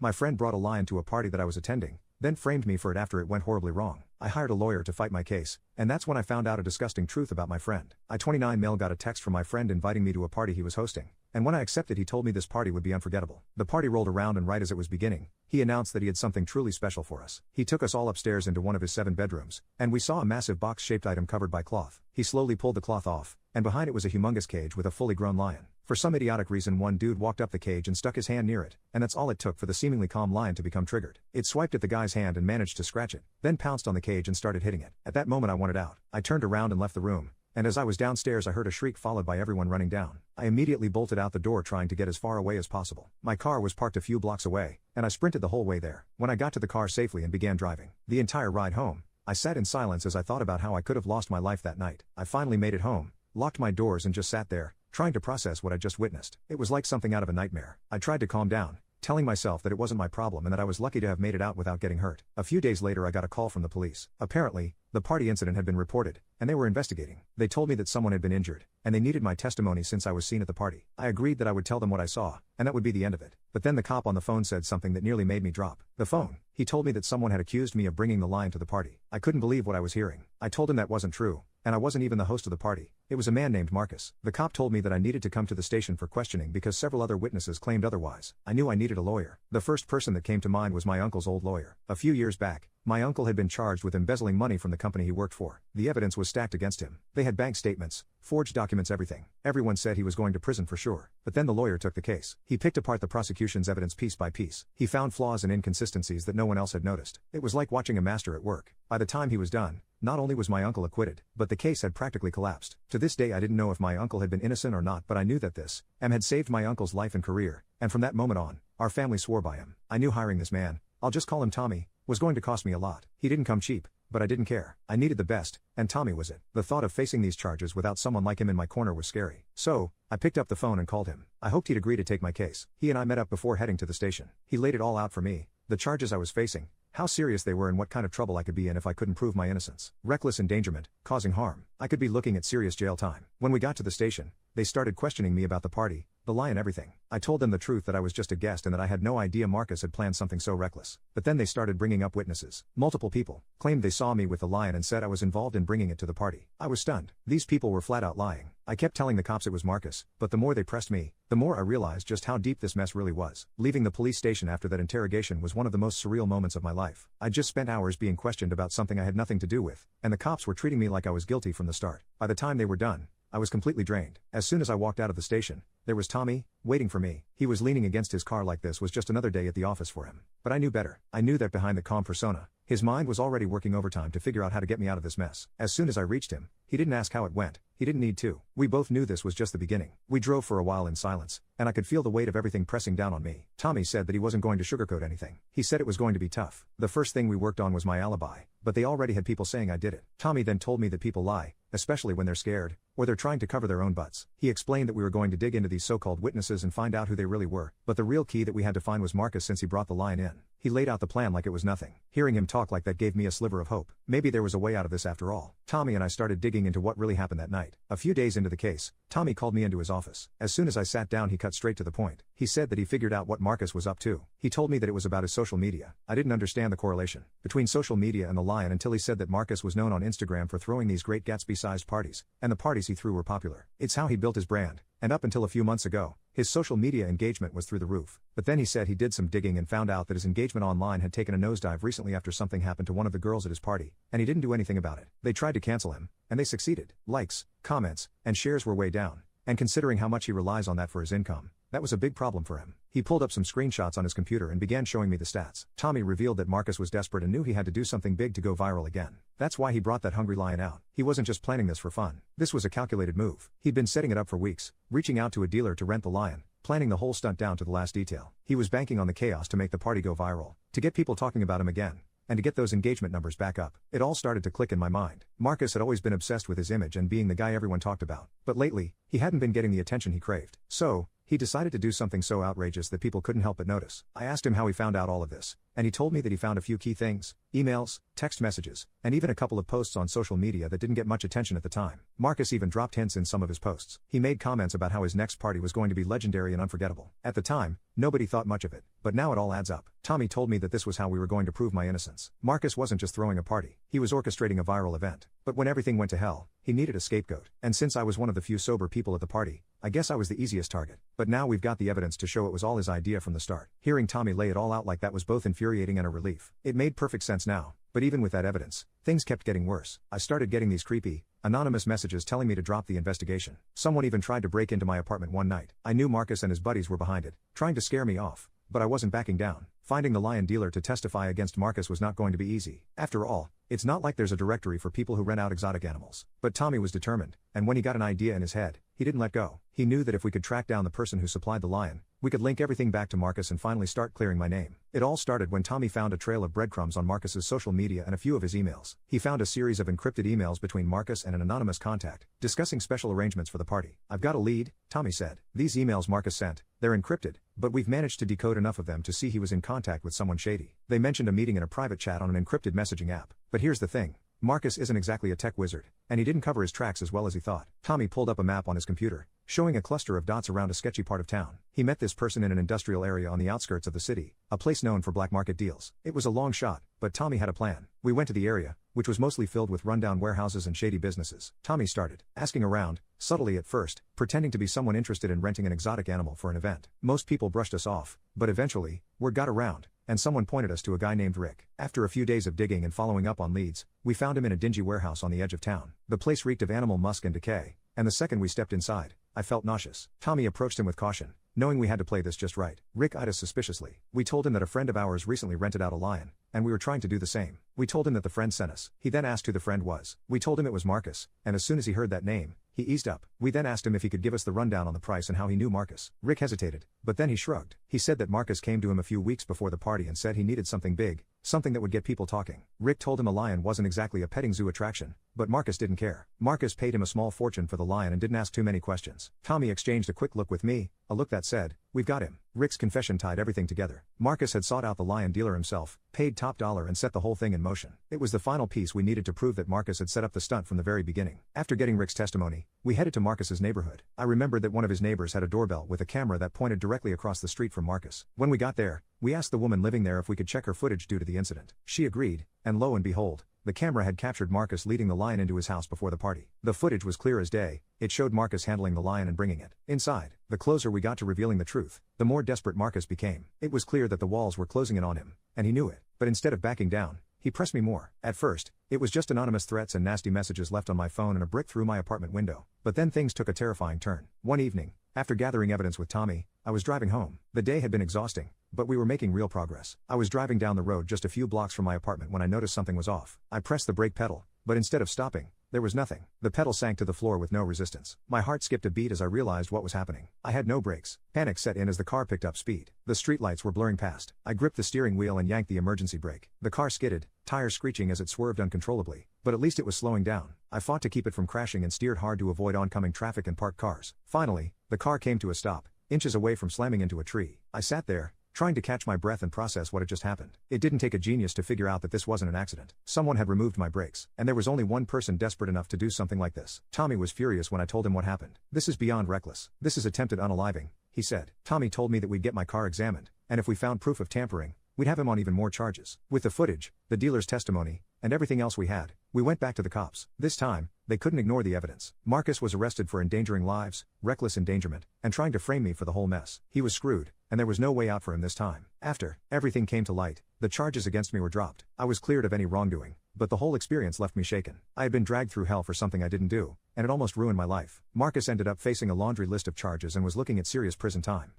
My friend brought a lion to a party that I was attending, then framed me for it after it went horribly wrong. I hired a lawyer to fight my case, and that's when I found out a disgusting truth about my friend. I 29 male got a text from my friend inviting me to a party he was hosting, and when I accepted he told me this party would be unforgettable. The party rolled around and right as it was beginning, he announced that he had something truly special for us. He took us all upstairs into one of his 7 bedrooms, and we saw a massive box-shaped item covered by cloth. He slowly pulled the cloth off, and behind it was a humongous cage with a fully grown lion. For some idiotic reason one dude walked up the cage and stuck his hand near it, and that's all it took for the seemingly calm lion to become triggered. It swiped at the guy's hand and managed to scratch it, then pounced on the cage and started hitting it. At that moment I wanted out. I turned around and left the room, and as I was downstairs I heard a shriek followed by everyone running down. I immediately bolted out the door trying to get as far away as possible. My car was parked a few blocks away, and I sprinted the whole way there. When I got to the car safely and began driving the entire ride home, I sat in silence as I thought about how I could have lost my life that night. I finally made it home, locked my doors and just sat there, trying to process what I just witnessed. It was like something out of a nightmare. I tried to calm down, telling myself that it wasn't my problem and that I was lucky to have made it out without getting hurt. A few days later I got a call from the police. Apparently, the party incident had been reported, and they were investigating. They told me that someone had been injured, and they needed my testimony since I was seen at the party. I agreed that I would tell them what I saw, and that would be the end of it. But then the cop on the phone said something that nearly made me drop the phone. He told me that someone had accused me of bringing the lion to the party. I couldn't believe what I was hearing. I told him that wasn't true, and I wasn't even the host of the party. It was a man named Marcus. The cop told me that I needed to come to the station for questioning because several other witnesses claimed otherwise. I knew I needed a lawyer. The first person that came to mind was my uncle's old lawyer. A few years back, my uncle had been charged with embezzling money from the company he worked for. The evidence was stacked against him. They had bank statements, forged documents, everything. Everyone said he was going to prison for sure. But then the lawyer took the case. He picked apart the prosecution's evidence piece by piece. He found flaws and inconsistencies that no one else had noticed. It was like watching a master at work. By the time he was done, not only was my uncle acquitted, but the case had practically collapsed. To this day I didn't know if my uncle had been innocent or not, but I knew that this had saved my uncle's life and career, and from that moment on, our family swore by him. I knew hiring this man, I'll just call him Tommy, was going to cost me a lot. He didn't come cheap, but I didn't care. I needed the best, and Tommy was it. The thought of facing these charges without someone like him in my corner was scary. So, I picked up the phone and called him. I hoped he'd agree to take my case. He and I met up before heading to the station. He laid it all out for me, the charges I was facing, how serious they were and what kind of trouble I could be in if I couldn't prove my innocence. Reckless endangerment, causing harm. I could be looking at serious jail time. When we got to the station, they started questioning me about the party, the lion, everything. I told them the truth that I was just a guest and that I had no idea Marcus had planned something so reckless. But then they started bringing up witnesses. Multiple people claimed they saw me with the lion and said I was involved in bringing it to the party. I was stunned. These people were flat out lying. I kept telling the cops it was Marcus, but the more they pressed me, the more I realized just how deep this mess really was. Leaving the police station after that interrogation was one of the most surreal moments of my life. I just spent hours being questioned about something I had nothing to do with, and the cops were treating me like I was guilty from the start. By the time they were done, I was completely drained. As soon as I walked out of the station, there was Tommy, waiting for me. He was leaning against his car like this was just another day at the office for him. But I knew better. I knew that behind the calm persona, his mind was already working overtime to figure out how to get me out of this mess. As soon as I reached him, he didn't ask how it went. He didn't need to. We both knew this was just the beginning. We drove for a while in silence, and I could feel the weight of everything pressing down on me. Tommy said that he wasn't going to sugarcoat anything. He said it was going to be tough. The first thing we worked on was my alibi, but they already had people saying I did it. Tommy then told me that people lie, especially when they're scared, or they're trying to cover their own butts. He explained that we were going to dig into these so-called witnesses and find out who they really were, but the real key that we had to find was Marcus since he brought the lion in. He laid out the plan like it was nothing. Hearing him talk like that gave me a sliver of hope. Maybe there was a way out of this after all. Tommy and I started digging into what really happened that night. A few days into the case, Tommy called me into his office. As soon as I sat down he cut straight to the point. He said that he figured out what Marcus was up to. He told me that it was about his social media. I didn't understand the correlation between social media and the lion until he said that Marcus was known on Instagram for throwing these great Gatsby-sized parties, and the parties he threw were popular. It's how he built his brand, and up until a few months ago, his social media engagement was through the roof. But then he said he did some digging and found out that his engagement online had taken a nosedive recently after something happened to one of the girls at his party, and he didn't do anything about it. They tried to cancel him, and they succeeded. Likes, comments, and shares were way down, and considering how much he relies on that for his income, that was a big problem for him. He pulled up some screenshots on his computer and began showing me the stats. Tommy revealed that Marcus was desperate and knew he had to do something big to go viral again. That's why he brought that hungry lion out. He wasn't just planning this for fun. This was a calculated move. He'd been setting it up for weeks, reaching out to a dealer to rent the lion, planning the whole stunt down to the last detail. He was banking on the chaos to make the party go viral, to get people talking about him again. and to get those engagement numbers back up. It all started to click in my mind. Marcus had always been obsessed with his image and being the guy everyone talked about. But lately, he hadn't been getting the attention he craved. So, he decided to do something so outrageous that people couldn't help but notice. I asked him how he found out all of this, and he told me that he found a few key things: emails, text messages, and even a couple of posts on social media that didn't get much attention at the time. Marcus even dropped hints in some of his posts. He made comments about how his next party was going to be legendary and unforgettable. At the time, nobody thought much of it, but now it all adds up. Tommy told me that this was how we were going to prove my innocence. Marcus wasn't just throwing a party, he was orchestrating a viral event. But when everything went to hell, he needed a scapegoat. And since I was one of the few sober people at the party, I guess I was the easiest target. But now we've got the evidence to show it was all his idea from the start. Hearing Tommy lay it all out like that was both infuriating and a relief. It made perfect sense now. But even with that evidence, things kept getting worse. I started getting these creepy, anonymous messages telling me to drop the investigation. Someone even tried to break into my apartment one night. I knew Marcus and his buddies were behind it, trying to scare me off. But I wasn't backing down. Finding the lion dealer to testify against Marcus was not going to be easy. After all, it's not like there's a directory for people who rent out exotic animals. But Tommy was determined, and when he got an idea in his head, he didn't let go. He knew that if we could track down the person who supplied the lion, we could link everything back to Marcus and finally start clearing my name. It all started when Tommy found a trail of breadcrumbs on Marcus's social media and a few of his emails. He found a series of encrypted emails between Marcus and an anonymous contact, discussing special arrangements for the party. "I've got a lead," Tommy said. "These emails Marcus sent, they're encrypted, but we've managed to decode enough of them to see he was in contact with someone shady. They mentioned a meeting in a private chat on an encrypted messaging app. But here's the thing. Marcus isn't exactly a tech wizard, and he didn't cover his tracks as well as he thought." Tommy pulled up a map on his computer, showing a cluster of dots around a sketchy part of town. He met this person in an industrial area on the outskirts of the city, a place known for black market deals. It was a long shot, but Tommy had a plan. We went to the area, which was mostly filled with rundown warehouses and shady businesses. Tommy started asking around, subtly at first, pretending to be someone interested in renting an exotic animal for an event. Most people brushed us off, but eventually, word got around, and someone pointed us to a guy named Rick. After a few days of digging and following up on leads, we found him in a dingy warehouse on the edge of town. The place reeked of animal musk and decay, and the second we stepped inside, I felt nauseous. Tommy approached him with caution, knowing we had to play this just right. Rick eyed us suspiciously. We told him that a friend of ours recently rented out a lion, and we were trying to do the same. We told him that the friend sent us. He then asked who the friend was. We told him it was Marcus, and as soon as he heard that name, he eased up. We then asked him if he could give us the rundown on the price and how he knew Marcus. Rick hesitated, but then he shrugged. He said that Marcus came to him a few weeks before the party and said he needed something big, something that would get people talking. Rick told him a lion wasn't exactly a petting zoo attraction, but Marcus didn't care. Marcus paid him a small fortune for the lion and didn't ask too many questions. Tommy exchanged a quick look with me, a look that said, "We've got him." Rick's confession tied everything together. Marcus had sought out the lion dealer himself, paid top dollar and set the whole thing in motion. It was the final piece we needed to prove that Marcus had set up the stunt from the very beginning. After getting Rick's testimony, we headed to Marcus's neighborhood. I remembered that one of his neighbors had a doorbell with a camera that pointed directly across the street from Marcus. When we got there, we asked the woman living there if we could check her footage due to the incident. She agreed, and lo and behold, the camera had captured Marcus leading the lion into his house before the party. The footage was clear as day. It showed Marcus handling the lion and bringing it inside. The closer we got to revealing the truth, the more desperate Marcus became. It was clear that the walls were closing in on him, and he knew it. But instead of backing down, he pressed me more. At first, it was just anonymous threats and nasty messages left on my phone and a brick through my apartment window. But then things took a terrifying turn. One evening, after gathering evidence with Tommy, I was driving home. The day had been exhausting, but we were making real progress. I was driving down the road just a few blocks from my apartment when I noticed something was off. I pressed the brake pedal, but instead of stopping, there was nothing. The pedal sank to the floor with no resistance. My heart skipped a beat as I realized what was happening. I had no brakes. Panic set in as the car picked up speed. The streetlights were blurring past. I gripped the steering wheel and yanked the emergency brake. The car skidded, tires screeching as it swerved uncontrollably, but at least it was slowing down. I fought to keep it from crashing and steered hard to avoid oncoming traffic and parked cars. Finally, the car came to a stop, inches away from slamming into a tree. I sat there, trying to catch my breath and process what had just happened. It didn't take a genius to figure out that this wasn't an accident. Someone had removed my brakes, and there was only one person desperate enough to do something like this. Tommy was furious when I told him what happened. "This is beyond reckless. This is attempted unaliving," he said. Tommy told me that we'd get my car examined, and if we found proof of tampering, we'd have him on even more charges. With the footage, the dealer's testimony, and everything else we had, we went back to the cops. This time, they couldn't ignore the evidence. Marcus was arrested for endangering lives, reckless endangerment, and trying to frame me for the whole mess. He was screwed, and there was no way out for him this time. After everything came to light, the charges against me were dropped. I was cleared of any wrongdoing, but the whole experience left me shaken. I had been dragged through hell for something I didn't do, and it almost ruined my life. Marcus ended up facing a laundry list of charges and was looking at serious prison time.